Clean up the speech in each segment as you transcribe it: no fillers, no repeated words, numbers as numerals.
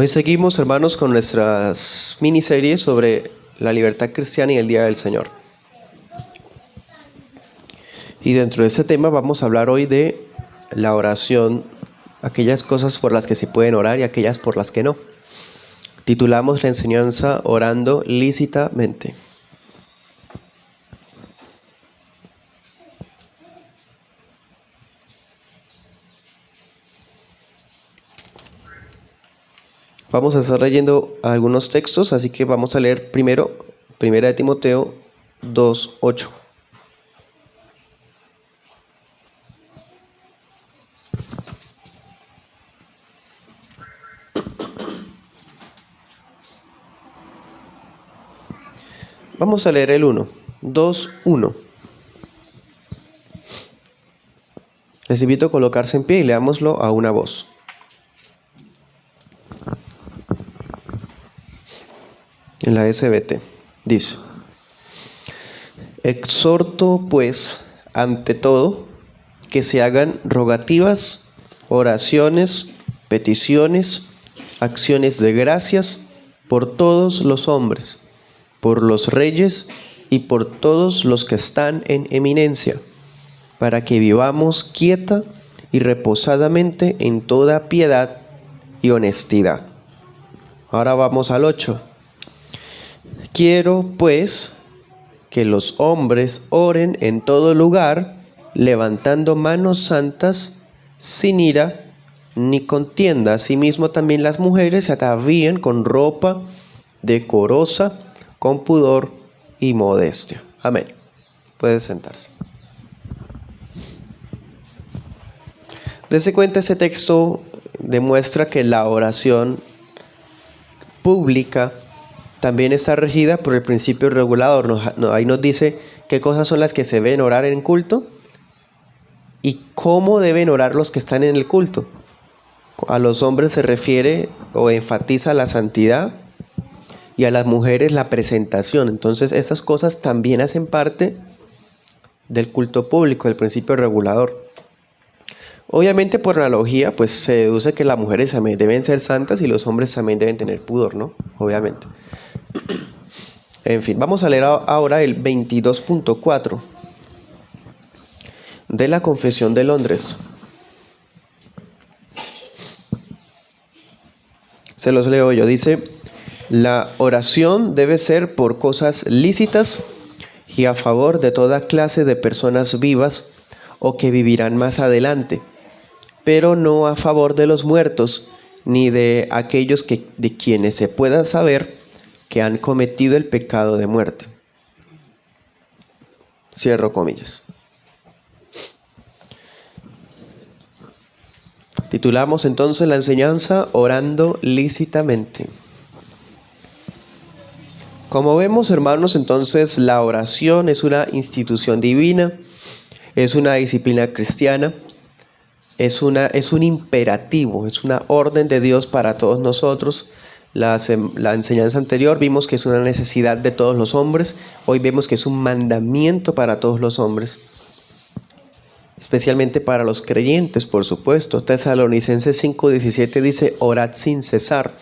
Hoy seguimos, hermanos, con nuestras miniseries sobre la libertad cristiana y el Día del Señor. Y dentro de este tema vamos a hablar hoy de la oración, aquellas cosas por las que se pueden orar y aquellas por las que no. Titulamos la enseñanza Orando lícitamente. Vamos a estar leyendo algunos textos, así que vamos a leer primero 1 Timoteo 2:8. Vamos a leer el 2:1. Les invito a colocarse en pie y leámoslo a una voz. En la SBT dice: exhorto pues ante todo que se hagan rogativas, oraciones, peticiones, acciones de gracias por todos los hombres, por los reyes y por todos los que están en eminencia, para que vivamos quieta y reposadamente en toda piedad y honestidad. Ahora vamos al 8. Quiero, pues, que los hombres oren en todo lugar, levantando manos santas, sin ira ni contienda. Asimismo también las mujeres se atavíen con ropa decorosa, con pudor y modestia. Amén. Puede sentarse. Dese cuenta, este texto demuestra que la oración pública también está regida por el principio regulador. Ahí nos dice qué cosas son las que se deben orar en culto y cómo deben orar los que están en el culto. A los hombres se refiere o enfatiza la santidad y a las mujeres la presentación. Entonces estas cosas también hacen parte del culto público, del principio regulador. Obviamente, por analogía, pues se deduce que las mujeres también deben ser santas y los hombres también deben tener pudor, ¿no? Obviamente. En fin, vamos a leer ahora el 22.4 de la Confesión de Londres. Se los leo yo. Dice: la oración debe ser por cosas lícitas y a favor de toda clase de personas vivas o que vivirán más adelante, pero no a favor de los muertos, ni de aquellos de quienes se pueda saber que han cometido el pecado de muerte. Cierro comillas. Titulamos entonces la enseñanza Orando lícitamente. Como vemos, hermanos, entonces la oración es una institución divina, es una disciplina cristiana, es un imperativo, es una orden de Dios para todos nosotros. La enseñanza anterior vimos que es una necesidad de todos los hombres. Hoy vemos que es un mandamiento para todos los hombres, especialmente para los creyentes, por supuesto. Tesalonicenses 5:17 dice: orad sin cesar,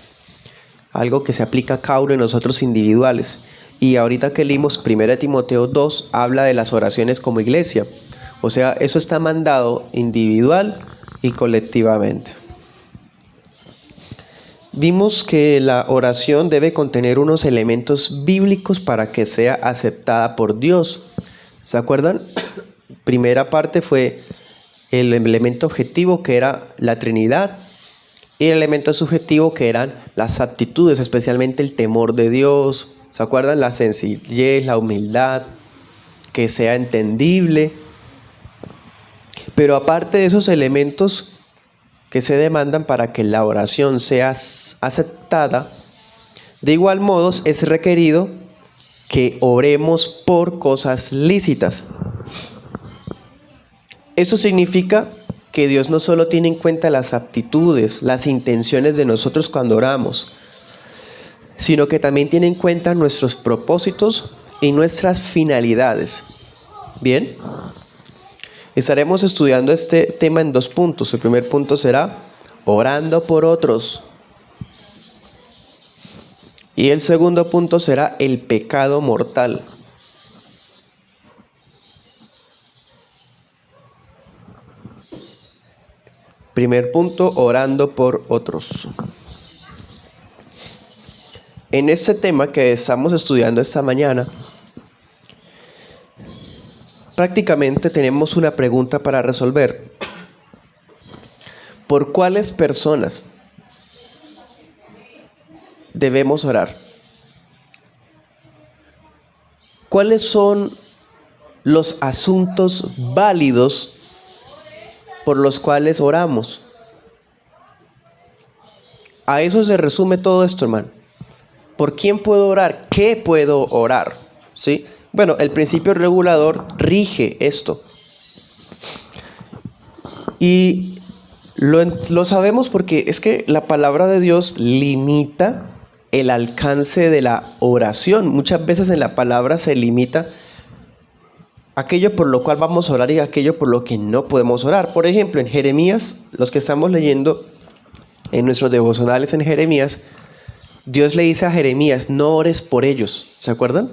algo que se aplica a cada uno de nosotros individuales. Y ahorita que leímos 1 Timoteo 2 habla de las oraciones como iglesia. O sea, eso está mandado individual y colectivamente. Vimos que la oración debe contener unos elementos bíblicos para que sea aceptada por Dios. ¿Se acuerdan? Primera parte fue el elemento objetivo, que era la Trinidad, y el elemento subjetivo, que eran las aptitudes, especialmente el temor de Dios. ¿Se acuerdan? La sencillez, la humildad, que sea entendible. Pero aparte de esos elementos que se demandan para que la oración sea aceptada, de igual modo es requerido que oremos por cosas lícitas. Eso significa que Dios no solo tiene en cuenta las aptitudes, las intenciones de nosotros cuando oramos, sino que también tiene en cuenta nuestros propósitos y nuestras finalidades. Bien, estaremos estudiando este tema en 2 puntos. El primer punto será orando por otros. Y el segundo punto será el pecado mortal. Primer punto, orando por otros. En este tema que estamos estudiando esta mañana, prácticamente tenemos una pregunta para resolver. ¿Por cuáles personas debemos orar? ¿Cuáles son los asuntos válidos por los cuales oramos? A eso se resume todo esto, hermano. ¿Por quién puedo orar? ¿Qué puedo orar? ¿Sí? Bueno, el principio regulador rige esto. Y lo sabemos porque es que la palabra de Dios limita el alcance de la oración. Muchas veces en la palabra se limita aquello por lo cual vamos a orar y aquello por lo que no podemos orar. Por ejemplo, en Jeremías, los que estamos leyendo en nuestros devocionales en Jeremías, Dios le dice a Jeremías, no ores por ellos. ¿Se acuerdan?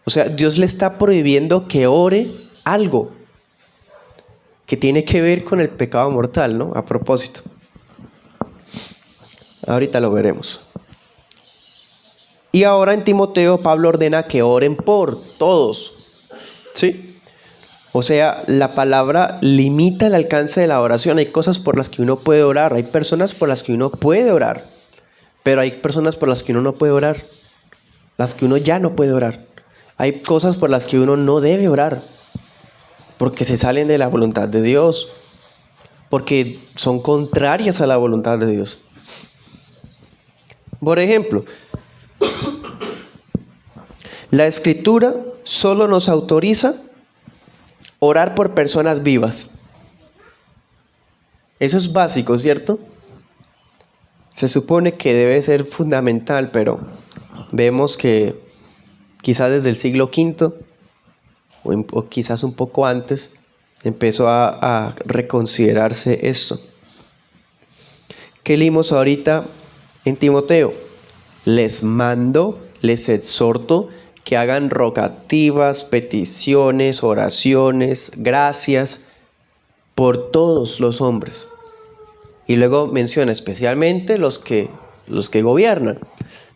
O sea, Dios le está prohibiendo que ore algo que tiene que ver con el pecado mortal, ¿no? A propósito. Ahorita lo veremos. Y ahora en Timoteo, Pablo ordena que oren por todos. ¿Sí? O sea, la palabra limita el alcance de la oración. Hay cosas por las que uno puede orar. Hay personas por las que uno puede orar. Pero hay personas por las que uno no puede orar. Las que uno ya no puede orar. Hay cosas por las que uno no debe orar. Porque se salen de la voluntad de Dios. Porque son contrarias a la voluntad de Dios. Por ejemplo, la Escritura solo nos autoriza orar por personas vivas. Eso es básico, ¿cierto? Se supone que debe ser fundamental, pero vemos que quizás desde el siglo V, o quizás un poco antes, empezó a reconsiderarse esto. ¿Qué leímos ahorita en Timoteo? Les mando, les exhorto que hagan rogativas, peticiones, oraciones, gracias por todos los hombres. Y luego menciona especialmente los que gobiernan.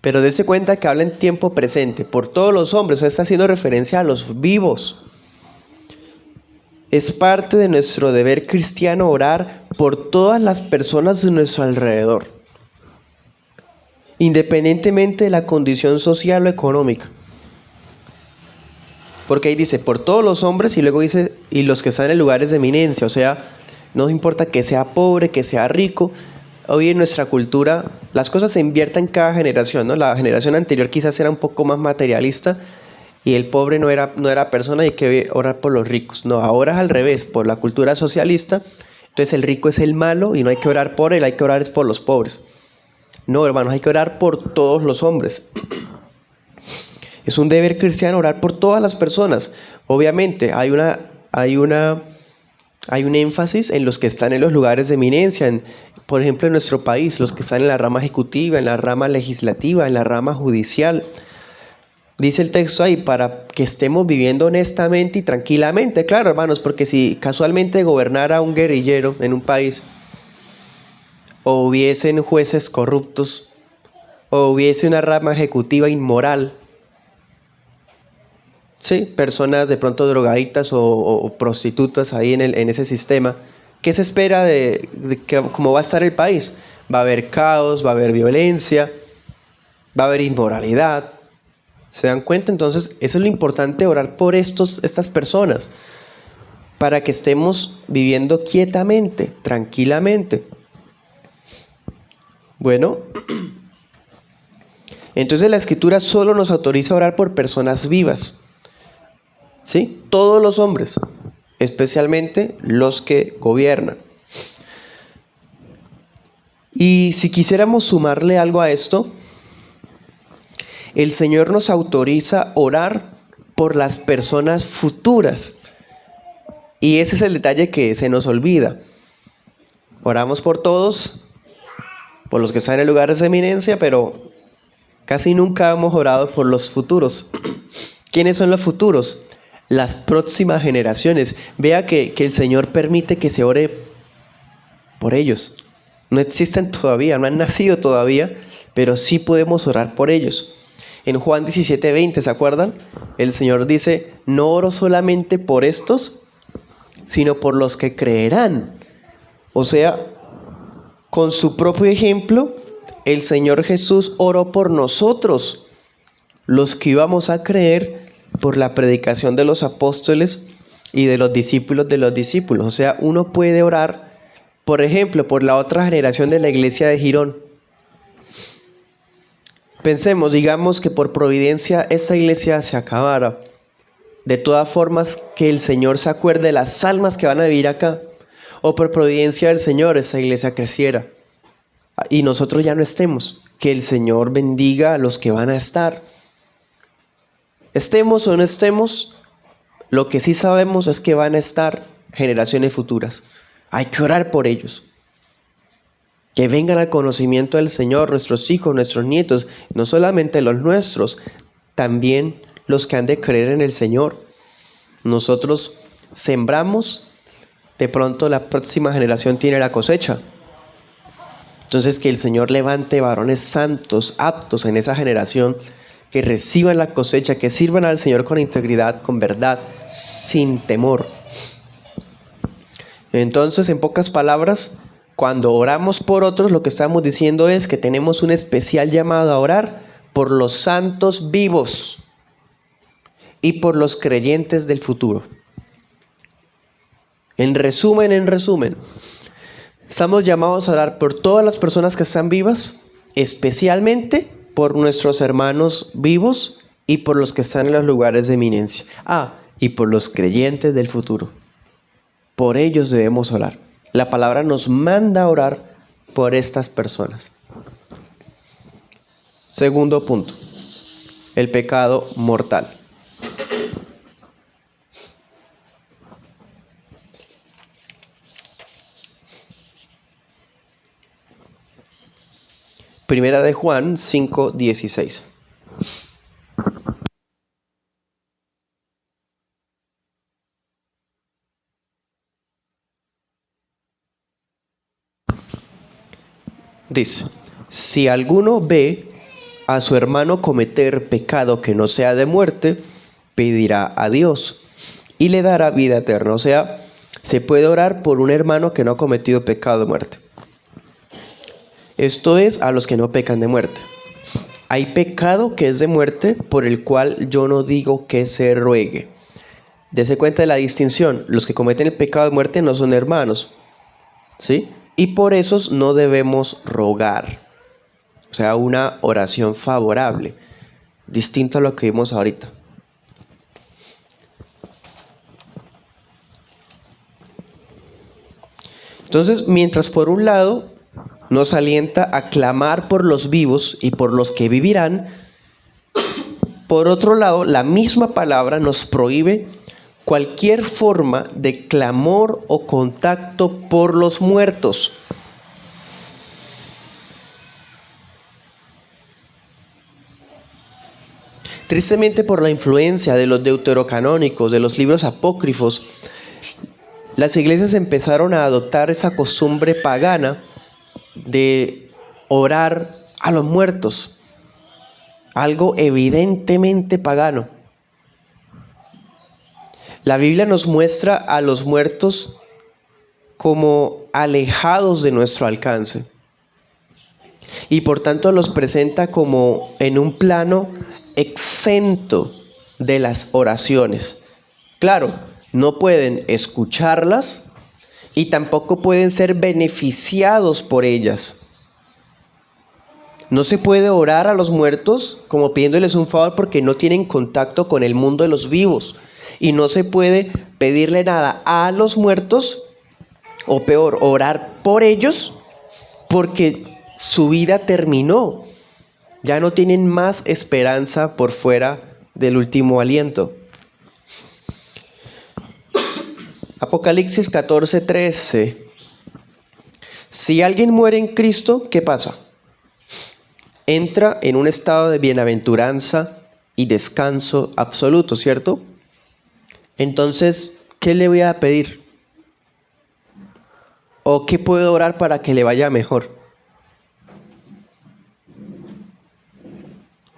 Pero dése cuenta que habla en tiempo presente, por todos los hombres. O sea, está haciendo referencia a los vivos. Es parte de nuestro deber cristiano orar por todas las personas de nuestro alrededor, independientemente de la condición social o económica. Porque ahí dice, por todos los hombres, y luego dice, y los que están en lugares de eminencia. O sea, no importa que sea pobre, que sea rico. Hoy en nuestra cultura las cosas se invierten en cada generación, ¿no? La generación anterior quizás era un poco más materialista y el pobre no era persona y hay que orar por los ricos. No, ahora es al revés, por la cultura socialista. Entonces el rico es el malo y no hay que orar por él, hay que orar por los pobres. No, hermanos, hay que orar por todos los hombres. Es un deber cristiano orar por todas las personas. Obviamente hay un énfasis en los que están en los lugares de eminencia, por ejemplo en nuestro país, los que están en la rama ejecutiva, en la rama legislativa, en la rama judicial. Dice el texto ahí, para que estemos viviendo honestamente y tranquilamente. Claro, hermanos, porque si casualmente gobernara un guerrillero en un país, o hubiesen jueces corruptos, o hubiese una rama ejecutiva inmoral, sí, personas de pronto drogaditas o prostitutas ahí en ese sistema, ¿qué se espera de cómo va a estar el país? Va a haber caos, va a haber violencia, va a haber inmoralidad. ¿Se dan cuenta? Entonces, eso es lo importante, orar por estas personas, para que estemos viviendo quietamente, tranquilamente. Bueno, entonces la Escritura solo nos autoriza a orar por personas vivas. ¿Sí? Todos los hombres, especialmente los que gobiernan. Y si quisiéramos sumarle algo a esto, el Señor nos autoriza a orar por las personas futuras. Y ese es el detalle que se nos olvida. Oramos por todos, por los que están en lugares de eminencia, pero Casi nunca hemos orado por los futuros. ¿Quiénes son los futuros? Las próximas generaciones. Vea que el Señor permite que se ore por ellos. No existen todavía, no han nacido todavía, pero sí podemos orar por ellos. En Juan 17:20, ¿se acuerdan? El Señor dice, no oro solamente por estos, sino por los que creerán. O sea, con su propio ejemplo, el Señor Jesús oró por nosotros, los que íbamos a creer por la predicación de los apóstoles y de los discípulos de los discípulos. O sea, uno puede orar, por ejemplo, por la otra generación de la iglesia de Girón. Pensemos, digamos que por providencia esa iglesia se acabara. De todas formas, que el Señor se acuerde de las almas que van a vivir acá. O por providencia del Señor esa iglesia creciera. Y nosotros ya no estemos. Que el Señor bendiga a los que van a estar. Estemos o no estemos, lo que sí sabemos es que van a estar generaciones futuras. Hay que orar por ellos. Que vengan al conocimiento del Señor, nuestros hijos, nuestros nietos, no solamente los nuestros, también los que han de creer en el Señor. Nosotros sembramos, de pronto la próxima generación tiene la cosecha. Entonces que el Señor levante varones santos, aptos en esa generación, que reciban la cosecha, que sirvan al Señor con integridad, con verdad, sin temor. Entonces, en pocas palabras, cuando oramos por otros, lo que estamos diciendo es que tenemos un especial llamado a orar por los santos vivos y por los creyentes del futuro. En resumen, estamos llamados a orar por todas las personas que están vivas, especialmente por nuestros hermanos vivos y por los que están en los lugares de eminencia. Y por los creyentes del futuro. Por ellos debemos orar. La palabra nos manda a orar por estas personas. Segundo punto, el pecado mortal. Primera de Juan 5:16. Dice, si alguno ve a su hermano cometer pecado que no sea de muerte, pedirá a Dios y le dará vida eterna. O sea, se puede orar por un hermano que no ha cometido pecado de muerte. Esto es a los que no pecan de muerte. Hay pecado que es de muerte por el cual yo no digo que se ruegue. Dese cuenta de la distinción. Los que cometen el pecado de muerte no son hermanos, ¿sí? Y por eso no debemos rogar. O sea, una oración favorable, distinto a lo que vimos ahorita. Entonces, mientras por un lado nos alienta a clamar por los vivos y por los que vivirán, por otro lado, la misma palabra nos prohíbe cualquier forma de clamor o contacto por los muertos. Tristemente, por la influencia de los deuterocanónicos, de los libros apócrifos, las iglesias empezaron a adoptar esa costumbre pagana de orar a los muertos, algo evidentemente pagano. La Biblia nos muestra a los muertos como alejados de nuestro alcance y por tanto los presenta como en un plano exento de las oraciones. Claro, no pueden escucharlas y tampoco pueden ser beneficiados por ellas. No se puede orar a los muertos como pidiéndoles un favor porque no tienen contacto con el mundo de los vivos. Y no se puede pedirle nada a los muertos, o peor, orar por ellos porque su vida terminó. Ya no tienen más esperanza por fuera del último aliento. Apocalipsis 14:13. Si alguien muere en Cristo, ¿qué pasa? entra en un estado de bienaventuranza y descanso absoluto, ¿cierto? Entonces, ¿qué le voy a pedir? ¿O qué puedo orar para que le vaya mejor?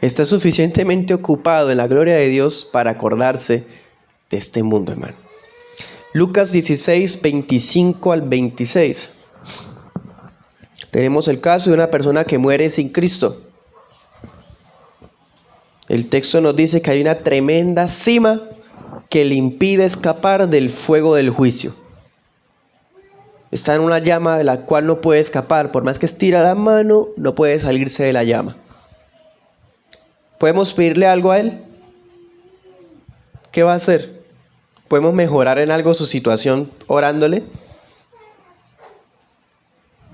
Está suficientemente ocupado en la gloria de Dios para acordarse de este mundo, hermano. Lucas 16, 25 al 26. Tenemos el caso de una persona que muere sin Cristo. El texto nos dice que hay una tremenda cima que le impide escapar del fuego del juicio. Está en una llama de la cual no puede escapar. Por más que estira la mano, no puede salirse de la llama. ¿Podemos pedirle algo a Él? ¿Qué va a hacer? ¿Podemos mejorar en algo su situación orándole?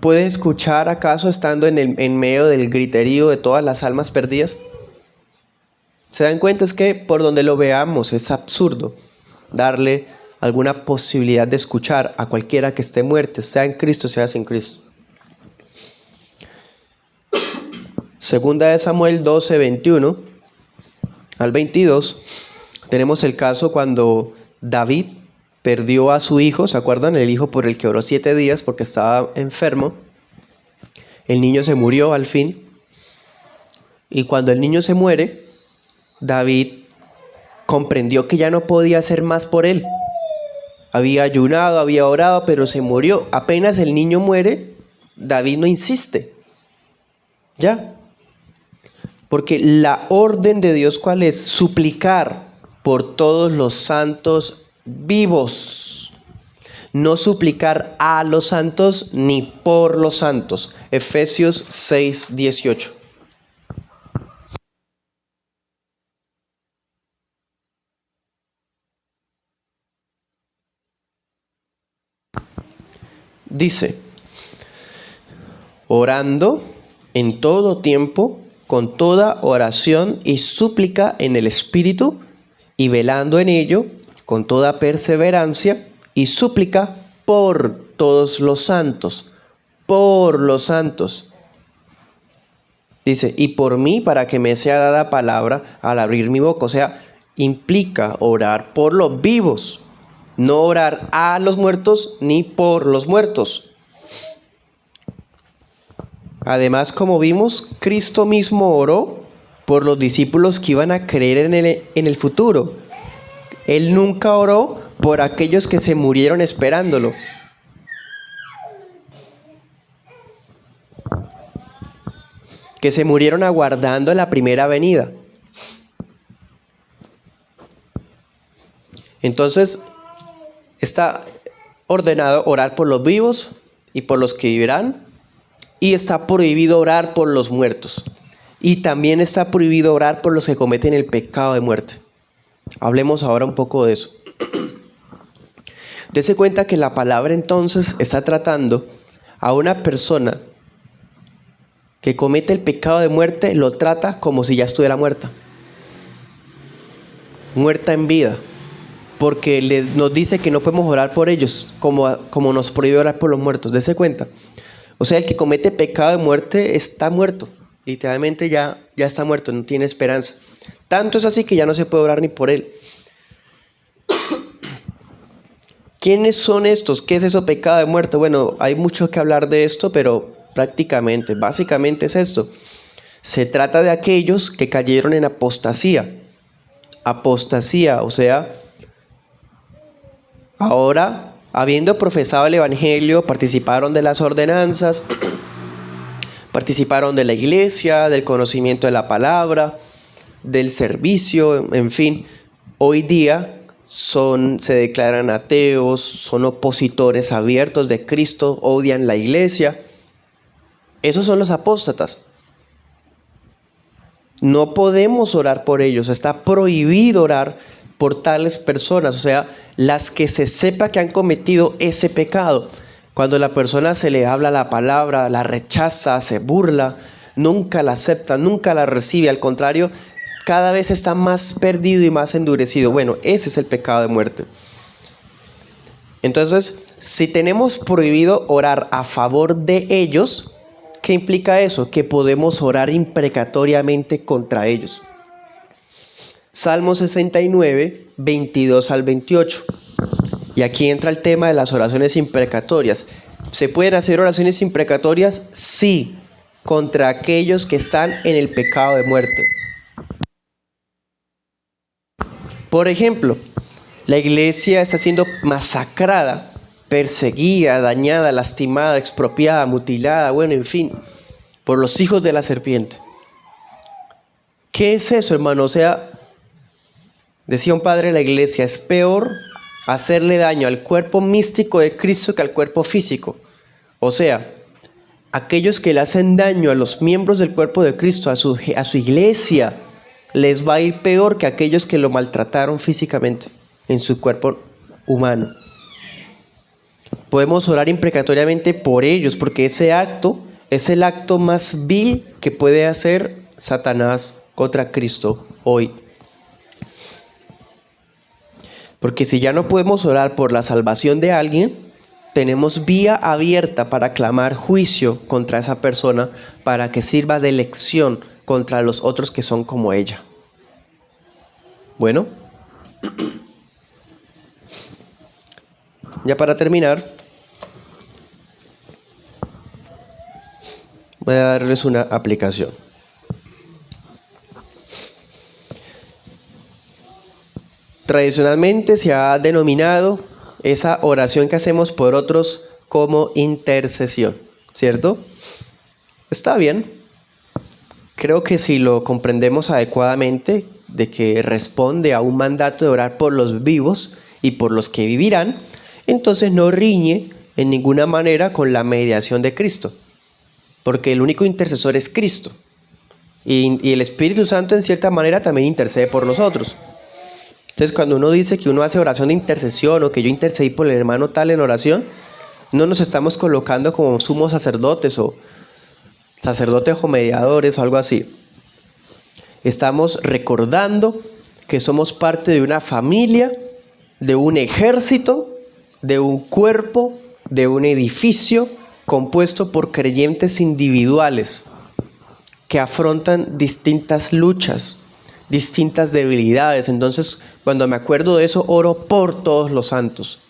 ¿Puede escuchar acaso estando en medio del griterío de todas las almas perdidas? ¿Se dan cuenta? Es que por donde lo veamos es absurdo darle alguna posibilidad de escuchar a cualquiera que esté muerto, sea en Cristo, sea sin Cristo. Segunda de Samuel 12, 21 al 22, tenemos el caso cuando David perdió a su hijo, ¿se acuerdan? El hijo por el que oró 7 días porque estaba enfermo. El niño se murió al fin. Y cuando el niño se muere, David comprendió que ya no podía hacer más por él. Había ayunado, había orado, pero se murió. Apenas el niño muere, David no insiste. ¿Ya? Porque la orden de Dios, ¿cuál es? Suplicar por todos los santos vivos. No suplicar a los santos ni por los santos. Efesios 6, 18. Dice, orando en todo tiempo, con toda oración y súplica en el Espíritu, y velando en ello, con toda perseverancia y súplica por todos los santos. Por los santos. Dice, y por mí, para que me sea dada palabra al abrir mi boca. O sea, implica orar por los vivos. No orar a los muertos ni por los muertos. Además, como vimos, Cristo mismo oró por los discípulos que iban a creer en el futuro. Él nunca oró por aquellos que se murieron esperándolo. Que se murieron aguardando la primera venida. Entonces, está ordenado orar por los vivos y por los que vivirán, y está prohibido orar por los muertos. Y también está prohibido orar por los que cometen el pecado de muerte. Hablemos ahora un poco de eso. Dese cuenta que la palabra entonces está tratando a una persona que comete el pecado de muerte, lo trata como si ya estuviera muerta. Muerta en vida. Porque nos dice que no podemos orar por ellos, como nos prohíbe orar por los muertos. Dese cuenta. O sea, el que comete pecado de muerte está muerto. Literalmente ya está muerto, no tiene esperanza. Tanto es así que ya no se puede orar ni por él. ¿Quiénes son estos? ¿Qué es eso, pecado de muerte? Bueno, hay mucho que hablar de esto, pero básicamente es esto. Se trata de aquellos que cayeron en apostasía. Apostasía, o sea, ahora, habiendo profesado el evangelio, participaron de las ordenanzas, participaron de la iglesia, del conocimiento de la palabra, del servicio, en fin. Hoy día se declaran ateos, son opositores abiertos de Cristo, odian la iglesia. Esos son los apóstatas. No podemos orar por ellos, está prohibido orar por tales personas, o sea, las que se sepa que han cometido ese pecado. Cuando la persona se le habla la palabra, la rechaza, se burla, nunca la acepta, nunca la recibe, al contrario, cada vez está más perdido y más endurecido. Bueno, ese es el pecado de muerte. Entonces, si tenemos prohibido orar a favor de ellos, ¿Qué implica eso? Que podemos orar imprecatoriamente contra ellos. Salmo 69, 22 al 28. Y aquí entra el tema de las oraciones imprecatorias. ¿Se pueden hacer oraciones imprecatorias? Sí, contra aquellos que están en el pecado de muerte. Por ejemplo, la iglesia está siendo masacrada, perseguida, dañada, lastimada, expropiada, mutilada, bueno, en fin, por los hijos de la serpiente. ¿Qué es eso, hermano? O sea, decía un padre de la iglesia, es peor hacerle daño al cuerpo místico de Cristo que al cuerpo físico. O sea, aquellos que le hacen daño a los miembros del cuerpo de Cristo, a su iglesia, les va a ir peor que aquellos que lo maltrataron físicamente en su cuerpo humano. Podemos orar imprecatoriamente por ellos, porque ese acto es el acto más vil que puede hacer Satanás contra Cristo hoy. Porque si ya no podemos orar por la salvación de alguien, tenemos vía abierta para clamar juicio contra esa persona para que sirva de lección contra los otros que son como ella. Bueno, ya para terminar, voy a darles una aplicación. Tradicionalmente se ha denominado esa oración que hacemos por otros como intercesión, ¿cierto? Está bien. Creo que si lo comprendemos adecuadamente, de que responde a un mandato de orar por los vivos y por los que vivirán, entonces no riñe en ninguna manera con la mediación de Cristo, porque el único intercesor es Cristo, y el Espíritu Santo en cierta manera también intercede por nosotros. Entonces, cuando uno dice que uno hace oración de intercesión o que yo intercedí por el hermano tal en oración, no nos estamos colocando como sumos sacerdotes o sacerdotes o mediadores o algo así. Estamos recordando que somos parte de una familia, de un ejército, de un cuerpo, de un edificio compuesto por creyentes individuales que afrontan distintas luchas, distintas debilidades. Entonces, cuando me acuerdo de eso, oro por todos los santos.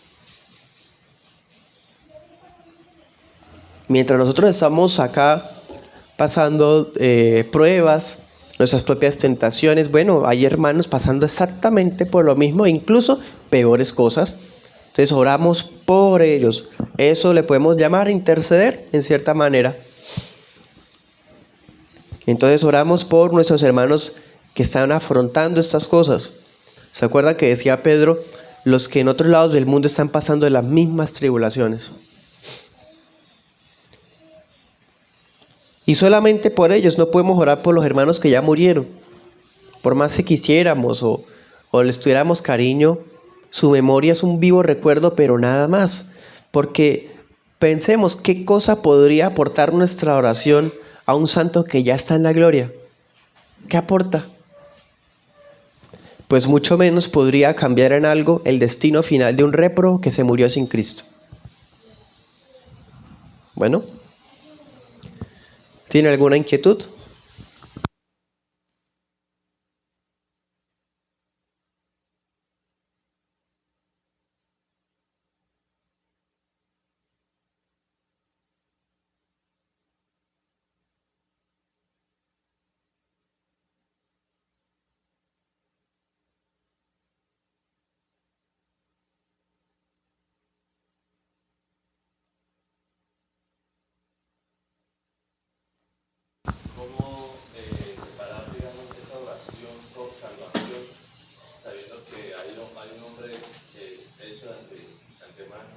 Mientras nosotros estamos acá pasando pruebas, nuestras propias tentaciones, bueno, hay hermanos pasando exactamente por lo mismo, incluso peores cosas. Entonces oramos por ellos. Eso le podemos llamar interceder en cierta manera. Entonces oramos por nuestros hermanos que están afrontando estas cosas. ¿Se acuerda que decía Pedro? Los que en otros lados del mundo están pasando de las mismas tribulaciones. Y solamente por ellos, no podemos orar por los hermanos que ya murieron. Por más que quisiéramos o les tuviéramos cariño, su memoria es un vivo recuerdo, pero nada más. Porque pensemos qué cosa podría aportar nuestra oración a un santo que ya está en la gloria. ¿Qué aporta? Pues mucho menos podría cambiar en algo el destino final de un réprobo que se murió sin Cristo. Bueno, ¿tiene alguna inquietud? ¿Cómo separar, digamos, esa oración por salvación, sabiendo que hay un hombre hecho de antemano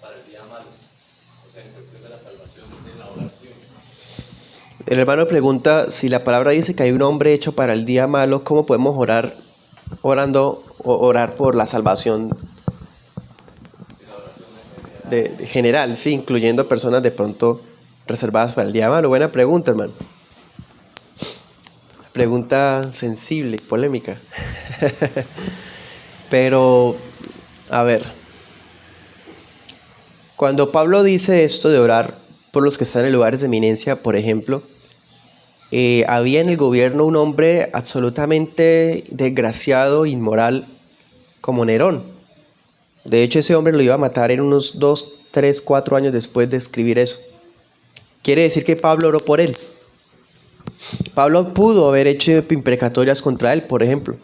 para el día malo? O sea, en cuestión de la salvación de la oración. El hermano pregunta, si la palabra dice que hay un hombre hecho para el día malo, ¿cómo podemos orar por la salvación de general, sí, incluyendo personas de pronto reservadas para el día malo? Buena pregunta, hermano. Pregunta sensible, polémica. Pero, a ver, cuando Pablo dice esto de orar por los que están en lugares de eminencia, por ejemplo. Había en el gobierno un hombre absolutamente desgraciado, inmoral, como Nerón. De hecho, ese hombre lo iba a matar en unos 2, 3, 4 años después de escribir eso. Quiere decir que Pablo oró por él. Pablo pudo haber hecho imprecatorias contra él, por ejemplo.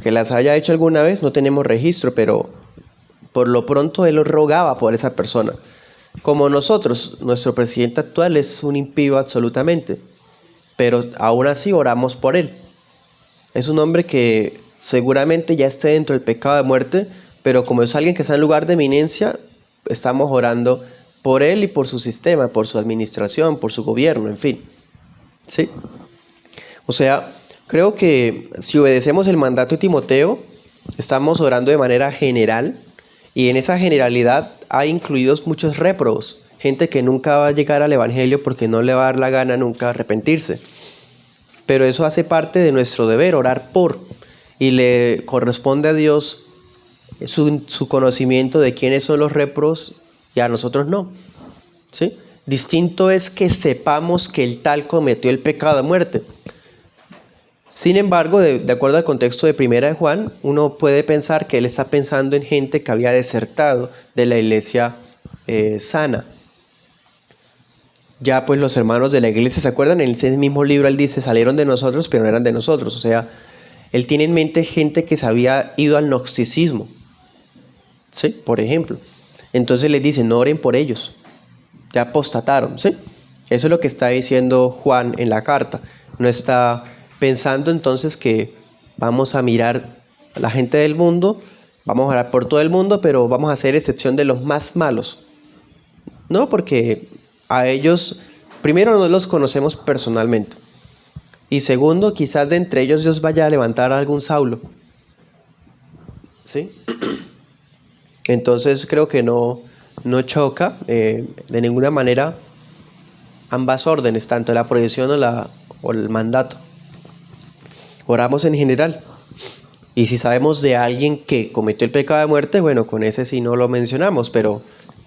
Que las haya hecho alguna vez, no tenemos registro, pero por lo pronto él rogaba por esa persona. Como nosotros, nuestro presidente actual es un impío absolutamente, pero aún así oramos por él. Es un hombre que seguramente ya esté dentro del pecado de muerte, pero como es alguien que está en lugar de eminencia, estamos orando por él y por su sistema, por su administración, por su gobierno, en fin. ¿Sí? O sea, creo que si obedecemos el mandato de Timoteo, estamos orando de manera general, y en esa generalidad hay incluidos muchos réprobos, gente que nunca va a llegar al evangelio porque no le va a dar la gana nunca arrepentirse. Pero eso hace parte de nuestro deber, orar por, y le corresponde a Dios su conocimiento de quiénes son los réprobos y a nosotros no. ¿Sí? Distinto es que sepamos que el tal cometió el pecado de muerte. Sin embargo, de acuerdo al contexto de Primera de Juan, uno puede pensar que él está pensando en gente que había desertado de la iglesia sana. Ya pues los hermanos de la iglesia, ¿se acuerdan? En ese mismo libro él dice, salieron de nosotros, pero no eran de nosotros. O sea, él tiene en mente gente que se había ido al gnosticismo. ¿Sí? Por ejemplo. Entonces les dice, no oren por ellos. Ya apostataron. ¿Sí? Eso es lo que está diciendo Juan en la carta. No está pensando entonces que vamos a mirar a la gente del mundo, vamos a orar por todo el mundo, pero vamos a hacer excepción de los más malos. No, porque a ellos, primero, no los conocemos personalmente. Y segundo, quizás de entre ellos Dios vaya a levantar a algún Saulo. ¿Sí? Entonces creo que no choca de ninguna manera ambas órdenes, tanto la prohibición o el mandato. Oramos en general. Y si sabemos de alguien que cometió el pecado de muerte, bueno, con ese sí no lo mencionamos, pero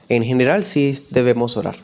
en general sí debemos orar.